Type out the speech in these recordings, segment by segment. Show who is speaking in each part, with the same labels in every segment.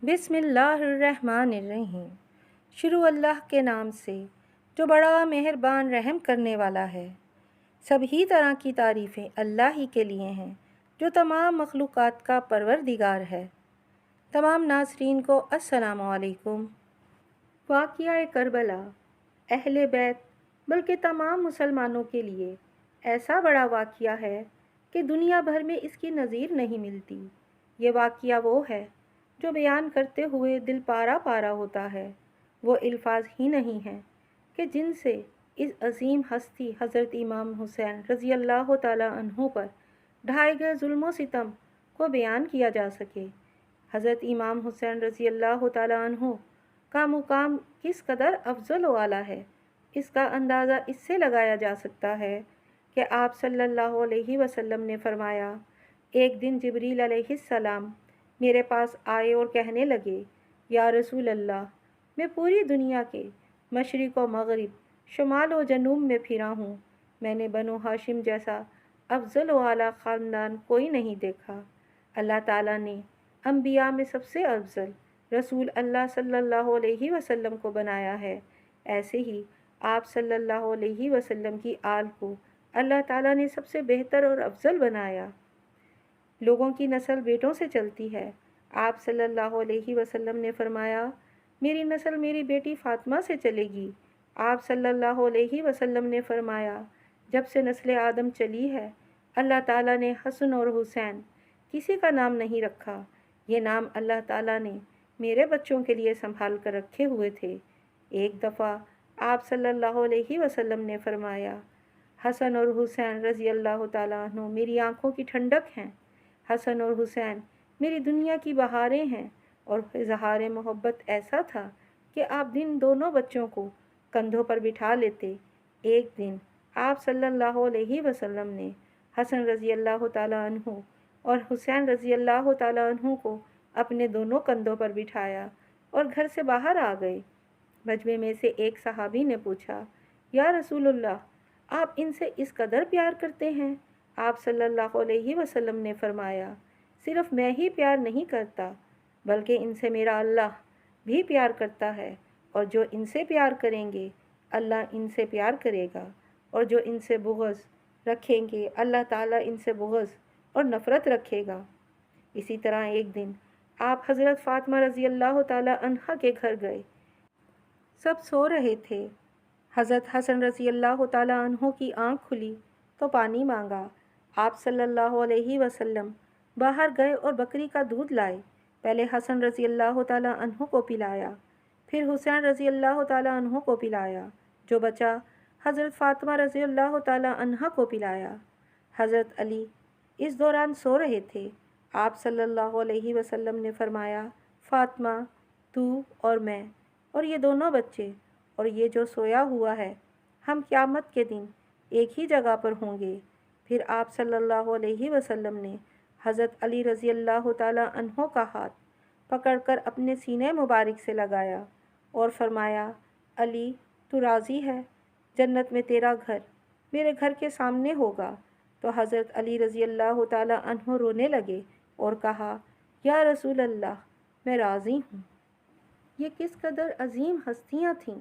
Speaker 1: بسم اللہ الرحمن الرحیم۔ شروع اللہ کے نام سے جو بڑا مہربان رحم کرنے والا ہے۔ سبھی طرح کی تعریفیں اللہ ہی کے لیے ہیں جو تمام مخلوقات کا پروردگار ہے۔ تمام ناظرین کو السلام علیکم۔ واقعہ کربلا اہل بیت بلکہ تمام مسلمانوں کے لیے ایسا بڑا واقعہ ہے کہ دنیا بھر میں اس کی نظیر نہیں ملتی۔ یہ واقعہ وہ ہے جو بیان کرتے ہوئے دل پارا پارا ہوتا ہے۔ وہ الفاظ ہی نہیں ہیں کہ جن سے اس عظیم ہستی حضرت امام حسین رضی اللہ تعالیٰ عنہ پر ڈھائے گئے ظلم و ستم کو بیان کیا جا سکے۔ حضرت امام حسین رضی اللہ تعالیٰ عنہ کا مقام کس قدر افضل و اعلیٰ ہے، اس کا اندازہ اس سے لگایا جا سکتا ہے کہ آپ صلی اللہ علیہ وسلم نے فرمایا، ایک دن جبریل علیہ السلام میرے پاس آئے اور کہنے لگے، یا رسول اللہ، میں پوری دنیا کے مشرق و مغرب، شمال و جنوب میں پھرا ہوں، میں نے بنو ہاشم جیسا افضل و اعلیٰ خاندان کوئی نہیں دیکھا۔ اللہ تعالیٰ نے انبیاء میں سب سے افضل رسول اللہ صلی اللہ علیہ وسلم کو بنایا ہے، ایسے ہی آپ صلی اللہ علیہ وسلم کی آل کو اللہ تعالیٰ نے سب سے بہتر اور افضل بنایا۔ لوگوں کی نسل بیٹوں سے چلتی ہے۔ آپ صلی اللہ علیہ وسلم نے فرمایا، میری نسل میری بیٹی فاطمہ سے چلے گی۔ آپ صلی اللہ علیہ وسلم نے فرمایا، جب سے نسل آدم چلی ہے، اللہ تعالیٰ نے حسن اور حسین کسی کا نام نہیں رکھا، یہ نام اللہ تعالیٰ نے میرے بچوں کے لیے سنبھال کر رکھے ہوئے تھے۔ ایک دفعہ آپ صلی اللہ علیہ وسلم نے فرمایا، حسن اور حسین رضی اللہ تعالیٰ عنہ میری آنکھوں کی ٹھنڈک ہیں۔ حسن اور حسین میری دنیا کی بہاریں ہیں، اور اظہار محبت ایسا تھا کہ آپ دونوں بچوں کو کندھوں پر بٹھا لیتے۔ ایک دن آپ صلی اللہ علیہ وسلم نے حسن رضی اللہ تعالیٰ عنہ اور حسین رضی اللہ تعالیٰ عنہ کو اپنے دونوں کندھوں پر بٹھایا اور گھر سے باہر آ گئے۔ مجمع میں سے ایک صحابی نے پوچھا، یا رسول اللہ، آپ ان سے اس قدر پیار کرتے ہیں؟ آپ صلی اللہ علیہ وسلم نے فرمایا، صرف میں ہی پیار نہیں کرتا بلکہ ان سے میرا اللہ بھی پیار کرتا ہے، اور جو ان سے پیار کریں گے اللہ ان سے پیار کرے گا، اور جو ان سے بغض رکھیں گے اللہ تعالیٰ ان سے بغض اور نفرت رکھے گا۔ اسی طرح ایک دن آپ حضرت فاطمہ رضی اللہ تعالیٰ عنہا کے گھر گئے۔ سب سو رہے تھے۔ حضرت حسن رضی اللہ تعالیٰ عنہ کی آنکھ کھلی تو پانی مانگا۔ آپ صلی اللہ علیہ وسلم باہر گئے اور بکری کا دودھ لائے۔ پہلے حسن رضی اللہ تعالیٰ عنہ کو پلایا، پھر حسین رضی اللہ تعالیٰ عنہ کو پلایا، جو بچا حضرت فاطمہ رضی اللہ تعالیٰ عنہا کو پلایا۔ حضرت علی اس دوران سو رہے تھے۔ آپ صلی اللہ علیہ وسلم نے فرمایا، فاطمہ، تو اور میں اور یہ دونوں بچے اور یہ جو سویا ہوا ہے، ہم قیامت کے دن ایک ہی جگہ پر ہوں گے۔ پھر آپ صلی اللہ علیہ وسلم نے حضرت علی رضی اللہ تعالیٰ عنہ کا ہاتھ پکڑ کر اپنے سینے مبارک سے لگایا اور فرمایا، علی، تو راضی ہے؟ جنت میں تیرا گھر میرے گھر کے سامنے ہوگا۔ تو حضرت علی رضی اللہ تعالیٰ عنہ رونے لگے اور کہا، یا رسول اللہ، میں راضی ہوں۔ یہ کس قدر عظیم ہستیاں تھیں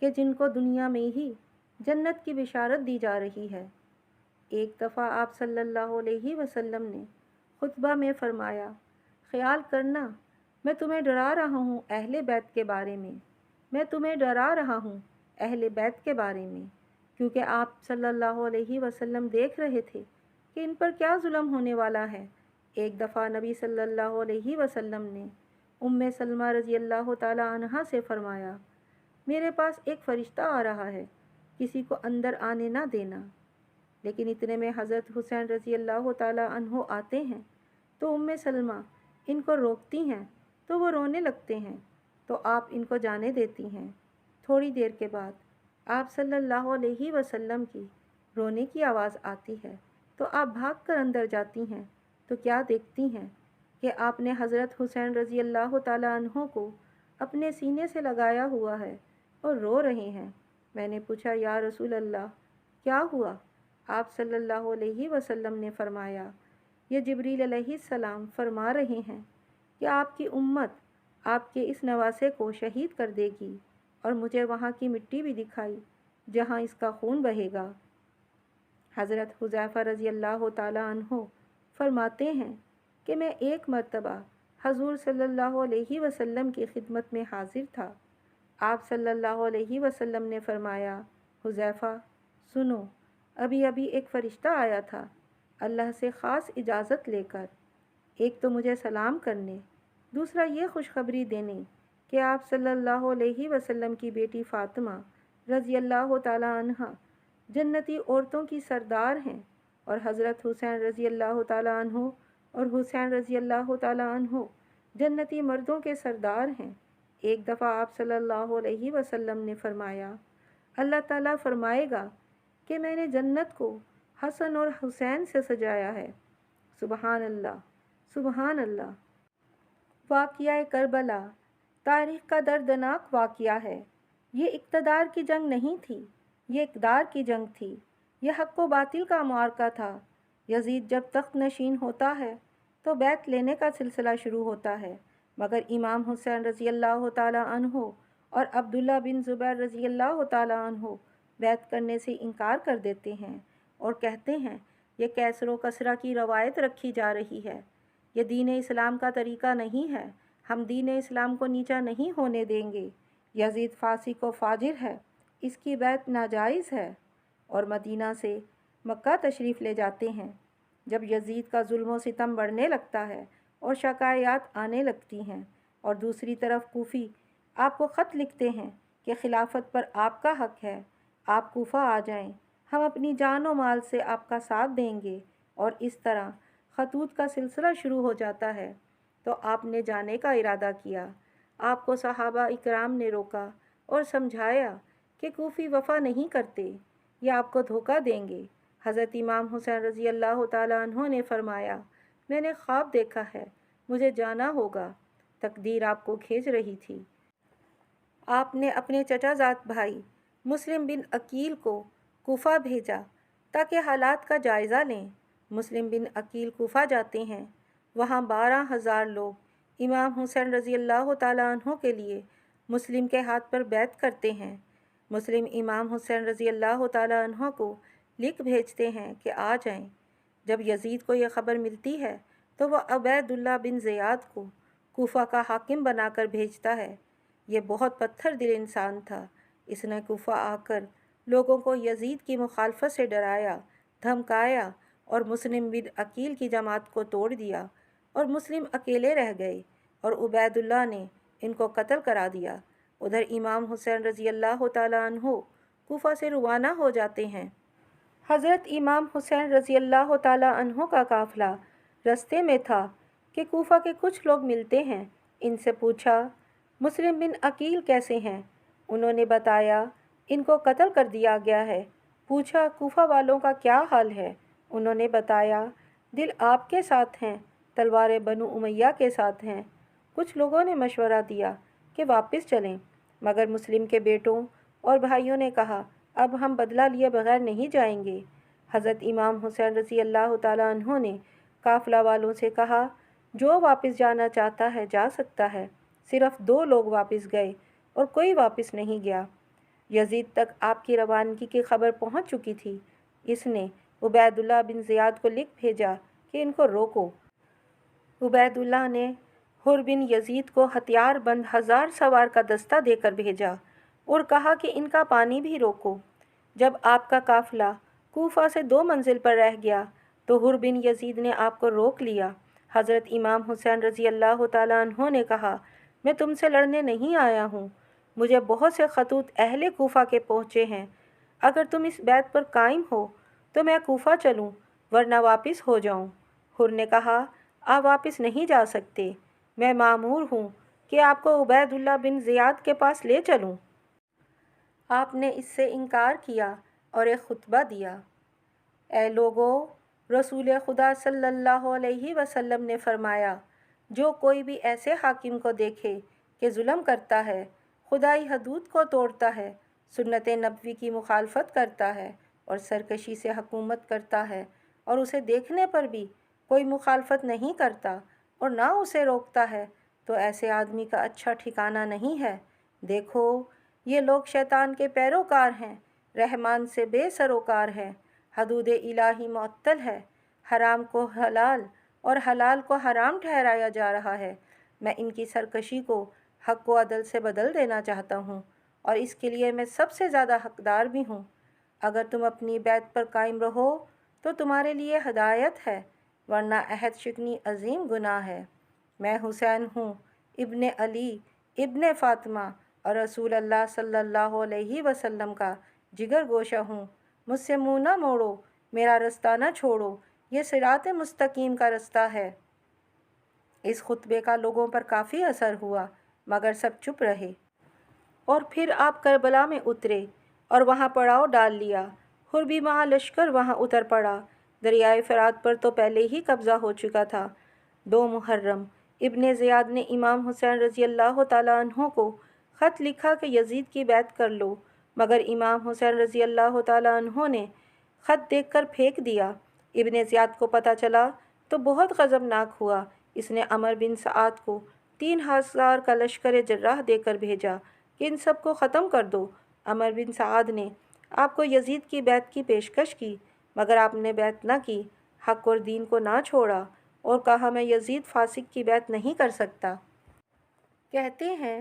Speaker 1: کہ جن کو دنیا میں ہی جنت کی بشارت دی جا رہی ہے۔ ایک دفعہ آپ صلی اللہ علیہ وسلم نے خطبہ میں فرمایا، خیال کرنا، میں تمہیں ڈرا رہا ہوں اہل بیت کے بارے میں، میں تمہیں ڈرا رہا ہوں اہل بیت کے بارے میں، کیونکہ آپ صلی اللہ علیہ وسلم دیکھ رہے تھے کہ ان پر کیا ظلم ہونے والا ہے۔ ایک دفعہ نبی صلی اللہ علیہ وسلم نے سلمہ رضی اللہ تعالیٰ عنہا سے فرمایا، میرے پاس ایک فرشتہ آ رہا ہے، کسی کو اندر آنے نہ دینا۔ لیکن اتنے میں حضرت حسین رضی اللہ تعالیٰ عنہ آتے ہیں تو سلمہ ان کو روکتی ہیں تو وہ رونے لگتے ہیں، تو آپ ان کو جانے دیتی ہیں۔ تھوڑی دیر کے بعد آپ صلی اللہ علیہ وسلم کی رونے کی آواز آتی ہے تو آپ بھاگ کر اندر جاتی ہیں تو کیا دیکھتی ہیں کہ آپ نے حضرت حسین رضی اللہ تعالیٰ عنہ کو اپنے سینے سے لگایا ہوا ہے اور رو رہے ہیں۔ میں نے پوچھا، یا رسول اللہ، کیا ہوا؟ آپ صلی اللہ علیہ وسلم نے فرمایا، یہ جبریل علیہ السلام فرما رہے ہیں کہ آپ کی امت آپ کے اس نواسے کو شہید کر دے گی اور مجھے وہاں کی مٹی بھی دکھائی جہاں اس کا خون بہے گا۔ حضرت حذیفہ رضی اللہ تعالیٰ عنہ فرماتے ہیں کہ میں ایک مرتبہ حضور صلی اللہ علیہ وسلم کی خدمت میں حاضر تھا۔ آپ صلی اللہ علیہ وسلم نے فرمایا، حذیفہ سنو، ابھی ابھی ایک فرشتہ آیا تھا اللہ سے خاص اجازت لے کر، ایک تو مجھے سلام کرنے، دوسرا یہ خوشخبری دینے کہ آپ صلی اللہ علیہ وسلم کی بیٹی فاطمہ رضی اللہ تعالی عنہ جنتی عورتوں کی سردار ہیں، اور حضرت حسین رضی اللہ تعالی عنہ اور حسین رضی اللہ تعالی عنہ جنتی مردوں کے سردار ہیں۔ ایک دفعہ آپ صلی اللہ علیہ وسلم نے فرمایا، اللہ تعالیٰ فرمائے گا کہ میں نے جنت کو حسن اور حسین سے سجایا ہے۔ سبحان اللہ، سبحان اللہ۔ واقعہ کربلا تاریخ کا دردناک واقعہ ہے۔ یہ اقتدار کی جنگ نہیں تھی، یہ اقدار کی جنگ تھی۔ یہ حق و باطل کا معرکہ تھا۔ یزید جب تخت نشین ہوتا ہے تو بیعت لینے کا سلسلہ شروع ہوتا ہے، مگر امام حسین رضی اللہ تعالیٰ عنہ اور عبداللہ بن زبیر رضی اللہ تعالیٰ عنہ بیعت کرنے سے انکار کر دیتے ہیں اور کہتے ہیں یہ کیسر و کسرہ کی روایت رکھی جا رہی ہے، یہ دین اسلام کا طریقہ نہیں ہے، ہم دین اسلام کو نیچا نہیں ہونے دیں گے، یزید فاسق و فاجر ہے، اس کی بیعت ناجائز ہے، اور مدینہ سے مکہ تشریف لے جاتے ہیں۔ جب یزید کا ظلم و ستم بڑھنے لگتا ہے اور شکایات آنے لگتی ہیں، اور دوسری طرف کوفی آپ کو خط لکھتے ہیں کہ خلافت پر آپ کا حق ہے، آپ کوفہ آ جائیں، ہم اپنی جان و مال سے آپ کا ساتھ دیں گے، اور اس طرح خطوط کا سلسلہ شروع ہو جاتا ہے، تو آپ نے جانے کا ارادہ کیا۔ آپ کو صحابہ اکرام نے روکا اور سمجھایا کہ کوفی وفا نہیں کرتے، یہ آپ کو دھوکہ دیں گے۔ حضرت امام حسین رضی اللہ تعالیٰ عنہ نے فرمایا، میں نے خواب دیکھا ہے، مجھے جانا ہوگا، تقدیر آپ کو کھینچ رہی تھی۔ آپ نے اپنے چچا زاد بھائی مسلم بن عقیل کو کوفہ بھیجا تاکہ حالات کا جائزہ لیں۔ مسلم بن عقیل کوفہ جاتے ہیں، وہاں 12,000 لوگ امام حسین رضی اللہ تعالیٰ عنہ کے لیے مسلم کے ہاتھ پر بیعت کرتے ہیں۔ مسلم امام حسین رضی اللہ تعالیٰ عنہ کو لکھ بھیجتے ہیں کہ آ جائیں۔ جب یزید کو یہ خبر ملتی ہے تو وہ عبید اللہ بن زیاد کو کوفہ کا حاکم بنا کر بھیجتا ہے۔ یہ بہت پتھر دل انسان تھا، اس نے کوفہ آ کر لوگوں کو یزید کی مخالفت سے ڈرایا، دھمکایا اور مسلم بن عقیل کی جماعت کو توڑ دیا، اور مسلم اکیلے رہ گئے اور عبید اللہ نے ان کو قتل کرا دیا۔ ادھر امام حسین رضی اللہ تعالیٰ عنہ کوفہ سے روانہ ہو جاتے ہیں۔ حضرت امام حسین رضی اللہ تعالیٰ عنہ کا قافلہ رستے میں تھا کہ کوفہ کے کچھ لوگ ملتے ہیں۔ ان سے پوچھا، مسلم بن عقیل کیسے ہیں؟ انہوں نے بتایا، ان کو قتل کر دیا گیا ہے۔ پوچھا، کوفہ والوں کا کیا حال ہے؟ انہوں نے بتایا، دل آپ کے ساتھ ہیں، تلواریں بنو امیہ کے ساتھ ہیں۔ کچھ لوگوں نے مشورہ دیا کہ واپس چلیں، مگر مسلم کے بیٹوں اور بھائیوں نے کہا، اب ہم بدلہ لیے بغیر نہیں جائیں گے۔ حضرت امام حسین رضی اللہ تعالیٰ عنہ نے قافلہ والوں سے کہا، جو واپس جانا چاہتا ہے جا سکتا ہے۔ صرف 2 لوگ واپس گئے اور کوئی واپس نہیں گیا۔ یزید تک آپ کی روانگی کی خبر پہنچ چکی تھی۔ اس نے عبید اللہ بن زیاد کو لکھ بھیجا کہ ان کو روکو۔ عبید اللہ نے حر بن یزید کو ہتھیار بند 1000 سوار کا دستہ دے کر بھیجا اور کہا کہ ان کا پانی بھی روکو۔ جب آپ کا قافلہ کوفہ سے 2 منزل پر رہ گیا تو حر بن یزید نے آپ کو روک لیا۔ حضرت امام حسین رضی اللہ تعالیٰ عنہ نے کہا، میں تم سے لڑنے نہیں آیا ہوں، مجھے بہت سے خطوط اہل کوفہ کے پہنچے ہیں، اگر تم اس بیعت پر قائم ہو تو میں کوفہ چلوں ورنہ واپس ہو جاؤں۔ حر نے کہا، آپ واپس نہیں جا سکتے، میں مامور ہوں کہ آپ کو عبید اللہ بن زیاد کے پاس لے چلوں۔ آپ نے اس سے انکار کیا اور ایک خطبہ دیا۔ اے لوگو، رسول خدا صلی اللہ علیہ وسلم نے فرمایا، جو کوئی بھی ایسے حاکم کو دیکھے کہ ظلم کرتا ہے، خدائی حدود کو توڑتا ہے، سنت نبوی کی مخالفت کرتا ہے اور سرکشی سے حکومت کرتا ہے، اور اسے دیکھنے پر بھی کوئی مخالفت نہیں کرتا اور نہ اسے روکتا ہے، تو ایسے آدمی کا اچھا ٹھکانہ نہیں ہے۔ دیکھو یہ لوگ شیطان کے پیروکار ہیں، رحمان سے بے سروکار ہے، حدود الہی معطل ہے، حرام کو حلال اور حلال کو حرام ٹھہرایا جا رہا ہے۔ میں ان کی سرکشی کو حق و عدل سے بدل دینا چاہتا ہوں، اور اس کے لیے میں سب سے زیادہ حقدار بھی ہوں۔ اگر تم اپنی بیعت پر قائم رہو تو تمہارے لیے ہدایت ہے، ورنہ عہد شکنی عظیم گناہ ہے۔ میں حسین ہوں، ابن علی ابن فاطمہ، اور رسول اللہ صلی اللہ علیہ وسلم کا جگر گوشہ ہوں۔ مجھ سے منہ نہ موڑو، میرا رستہ نہ چھوڑو، یہ صراط مستقیم کا رستہ ہے۔ اس خطبے کا لوگوں پر کافی اثر ہوا، مگر سب چپ رہے۔ اور پھر آپ کربلا میں اترے اور وہاں پڑاؤ ڈال لیا۔ حربی مع لشکر وہاں اتر پڑا۔ دریائے فرات پر تو پہلے ہی قبضہ ہو چکا تھا۔ 2 محرم ابن زیاد نے امام حسین رضی اللہ تعالیٰ عنہ کو خط لکھا کہ یزید کی بیعت کر لو، مگر امام حسین رضی اللہ تعالیٰ عنہ نے خط دیکھ کر پھینک دیا۔ ابن زیاد کو پتہ چلا تو بہت غضبناک ہوا۔ اس نے عمر بن سعد کو 3000 کا لشکر جراح دے کر بھیجا کہ ان سب کو ختم کر دو۔ عمر بن سعد نے آپ کو یزید کی بیعت کی پیشکش کی، مگر آپ نے بیعت نہ کی، حق اور دین کو نہ چھوڑا، اور کہا میں یزید فاسق کی بیعت نہیں کر سکتا۔ کہتے ہیں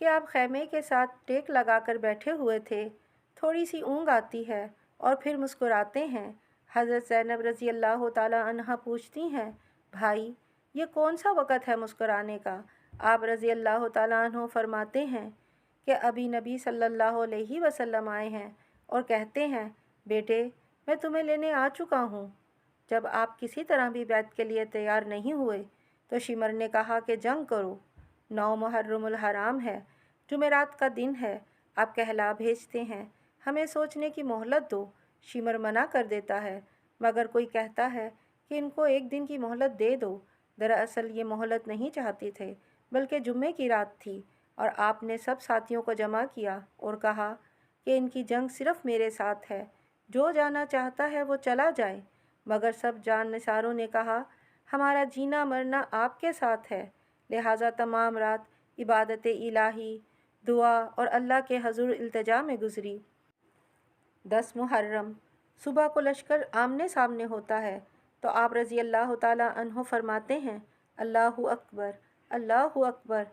Speaker 1: کہ آپ خیمے کے ساتھ ٹیک لگا کر بیٹھے ہوئے تھے، تھوڑی سی اونگ آتی ہے اور پھر مسکراتے ہیں۔ حضرت زینب رضی اللہ تعالیٰ عنہا پوچھتی ہیں، بھائی یہ کون سا وقت ہے مسکرانے کا؟ آپ رضی اللہ تعالیٰ عنہ فرماتے ہیں کہ ابھی نبی صلی اللہ علیہ وسلم آئے ہیں اور کہتے ہیں، بیٹے میں تمہیں لینے آ چکا ہوں۔ جب آپ کسی طرح بھی بیعت کے لیے تیار نہیں ہوئے تو شمر نے کہا کہ جنگ کرو۔ 9 محرم الحرام ہے، جمعرات کا دن ہے، آپ کہلا بھیجتے ہیں، ہمیں سوچنے کی مہلت دو۔ شمر منع کر دیتا ہے، مگر کوئی کہتا ہے کہ ان کو 1 دن کی مہلت دے دو۔ دراصل یہ مہلت نہیں چاہتے تھے، بلکہ جمعے کی رات تھی، اور آپ نے سب ساتھیوں کو جمع کیا اور کہا کہ ان کی جنگ صرف میرے ساتھ ہے، جو جانا چاہتا ہے وہ چلا جائے۔ مگر سب جان نثاروں نے کہا، ہمارا جینا مرنا آپ کے ساتھ ہے، لہٰذا تمام رات عبادت الہی، دعا اور اللہ کے حضور التجا میں گزری۔ 10 محرم صبح کو لشکر آمنے سامنے ہوتا ہے تو آپ رضی اللہ تعالیٰ عنہ فرماتے ہیں، اللہ اکبر، اللہ اکبر،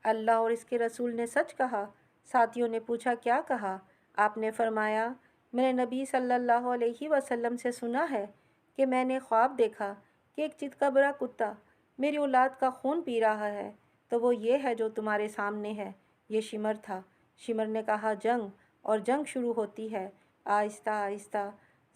Speaker 1: اللہ اور اس کے رسول نے سچ کہا۔ ساتھیوں نے پوچھا کیا کہا؟ آپ نے فرمایا، میں نے نبی صلی اللہ علیہ وسلم سے سنا ہے کہ میں نے خواب دیکھا کہ ایک چت کا بڑا کتا میری اولاد کا خون پی رہا ہے، تو وہ یہ ہے جو تمہارے سامنے ہے۔ یہ شمر تھا۔ شمر نے کہا جنگ، اور جنگ شروع ہوتی ہے۔ آہستہ آہستہ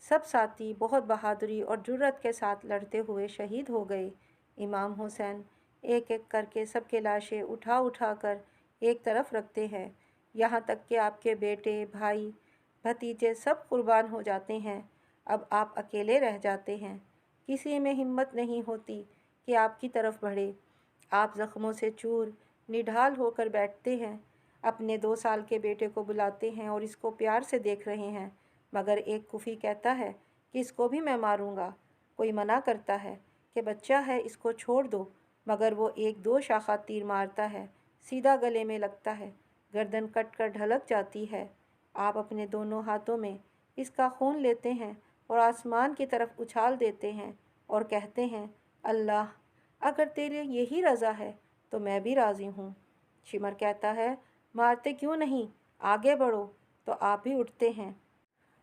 Speaker 1: سب ساتھی بہت بہادری اور جرأت کے ساتھ لڑتے ہوئے شہید ہو گئے۔ امام حسین ایک ایک کر کے سب کے لاشیں اٹھا اٹھا کر ایک طرف رکھتے ہیں، یہاں تک کہ آپ کے بیٹے، بھائی، بھتیجے سب قربان ہو جاتے ہیں۔ اب آپ اکیلے رہ جاتے ہیں، کسی میں ہمت نہیں ہوتی کہ آپ کی طرف بڑھے۔ آپ زخموں سے چور نڈھال ہو کر بیٹھتے ہیں، اپنے 2 سال کے بیٹے کو بلاتے ہیں اور اس کو پیار سے دیکھ رہے ہیں، مگر ایک کفی کہتا ہے کہ اس کو بھی میں ماروں گا۔ کوئی منع کرتا ہے کہ بچہ ہے، اس کو چھوڑ دو، مگر وہ 1-2 شاخہ تیر مارتا ہے، سیدھا گلے میں لگتا ہے، گردن کٹ کر ڈھلک جاتی ہے۔ آپ اپنے دونوں ہاتھوں میں اس کا خون لیتے ہیں اور آسمان کی طرف اچھال دیتے ہیں اور کہتے ہیں، اللہ اگر تیرے یہی رضا ہے تو میں بھی راضی ہوں۔ شمر کہتا ہے، مارتے کیوں نہیں، آگے بڑھو، تو آپ بھی اٹھتے ہیں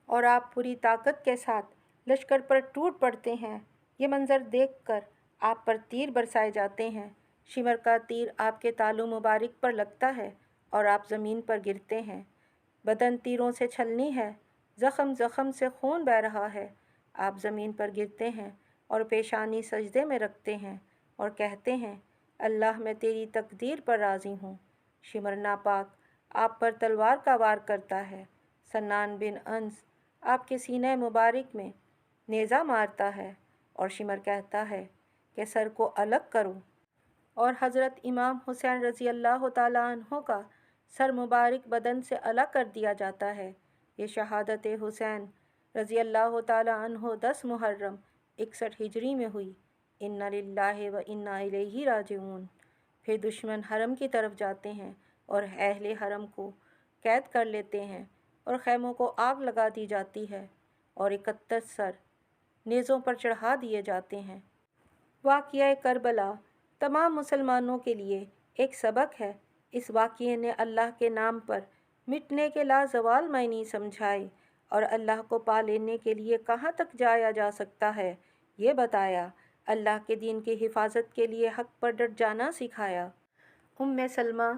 Speaker 1: اور آپ پوری طاقت کے ساتھ لشکر پر ٹوٹ پڑتے ہیں۔ یہ منظر دیکھ کر آپ پر تیر برسائے جاتے ہیں۔ شمر کا تیر آپ کے تالو مبارک پر لگتا ہے اور آپ زمین پر گرتے ہیں۔ بدن تیروں سے چھلنی ہے، زخم زخم سے خون بہہ رہا ہے۔ آپ زمین پر گرتے ہیں اور پیشانی سجدے میں رکھتے ہیں اور کہتے ہیں، اللہ میں تیری تقدیر پر راضی ہوں۔ شمر ناپاک آپ پر تلوار کا وار کرتا ہے۔ سنان بن انس آپ کے سینہ مبارک میں نیزہ مارتا ہے اور شمر کہتا ہے کہ سر کو الگ کرو، اور حضرت امام حسین رضی اللہ تعالیٰ عنہ کا سر مبارک بدن سے الگ کر دیا جاتا ہے۔ یہ شہادت حسین رضی اللہ تعالیٰ عنہ 10 محرم 61 ہجری میں ہوئی۔ انا للہ و انا الیہ راجعون۔ پھر دشمن حرم کی طرف جاتے ہیں اور اہل حرم کو قید کر لیتے ہیں اور خیموں کو آگ لگا دی جاتی ہے اور 71 سر نیزوں پر چڑھا دیے جاتے ہیں۔ واقعہ کربلا تمام مسلمانوں کے لیے ایک سبق ہے۔ اس واقعے نے اللہ کے نام پر مٹنے کے لازوال معنی سمجھائے اور اللہ کو پا لینے کے لیے کہاں تک جایا جا سکتا ہے یہ بتایا۔ اللہ کے دین کی حفاظت کے لیے حق پر ڈٹ جانا سکھایا۔ سلمہ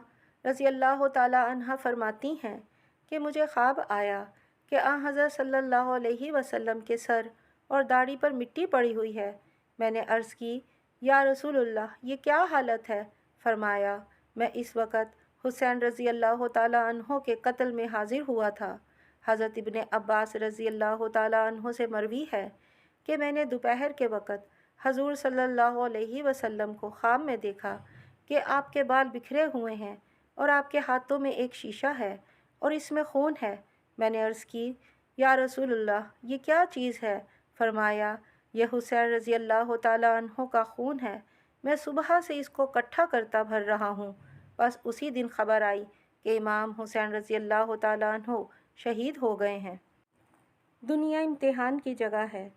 Speaker 1: رضی اللہ تعالیٰ عنہا فرماتی ہیں کہ مجھے خواب آیا کہ حضرت صلی اللہ علیہ وسلم کے سر اور داڑھی پر مٹی پڑی ہوئی ہے۔ میں نے عرض کی، یا رسول اللہ، یہ کیا حالت ہے؟ فرمایا، میں اس وقت حسین رضی اللہ تعالیٰ عنہ کے قتل میں حاضر ہوا تھا۔ حضرت ابن عباس رضی اللہ تعالیٰ عنہ سے مروی ہے کہ میں نے دوپہر کے وقت حضور صلی اللہ علیہ وسلم کو خواب میں دیکھا کہ آپ کے بال بکھرے ہوئے ہیں اور آپ کے ہاتھوں میں ایک شیشہ ہے اور اس میں خون ہے۔ میں نے عرض کی، یا رسول اللہ، یہ کیا چیز ہے؟ فرمایا، یہ حسین رضی اللہ تعالیٰ عنہ کا خون ہے۔ میں صبح سے اس کو اکٹھا کرتا بھر رہا ہوں۔ بس اسی دن خبر آئی کہ امام حسین رضی اللہ تعالیٰ عنہ شہید ہو گئے ہیں۔ دنیا امتحان کی جگہ ہے۔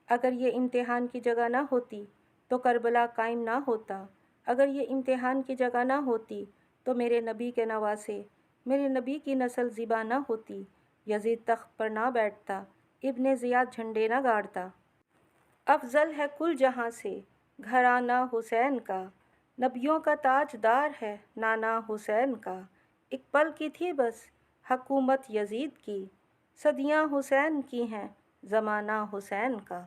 Speaker 1: اگر یہ امتحان کی جگہ نہ ہوتی تو کربلا قائم نہ ہوتا۔ اگر یہ امتحان کی جگہ نہ ہوتی تو میرے نبی کے نواسے، میرے نبی کی نسل ذبح نہ ہوتی، یزید تخت پر نہ بیٹھتا، ابن زیاد جھنڈے نہ گاڑتا۔ افضل ہے کل جہاں سے گھرانہ حسین کا، نبیوں کا تاج دار ہے نانا حسین کا۔ ایک پل کی تھی بس حکومت یزید کی، صدیاں حسین کی ہیں زمانہ حسین کا۔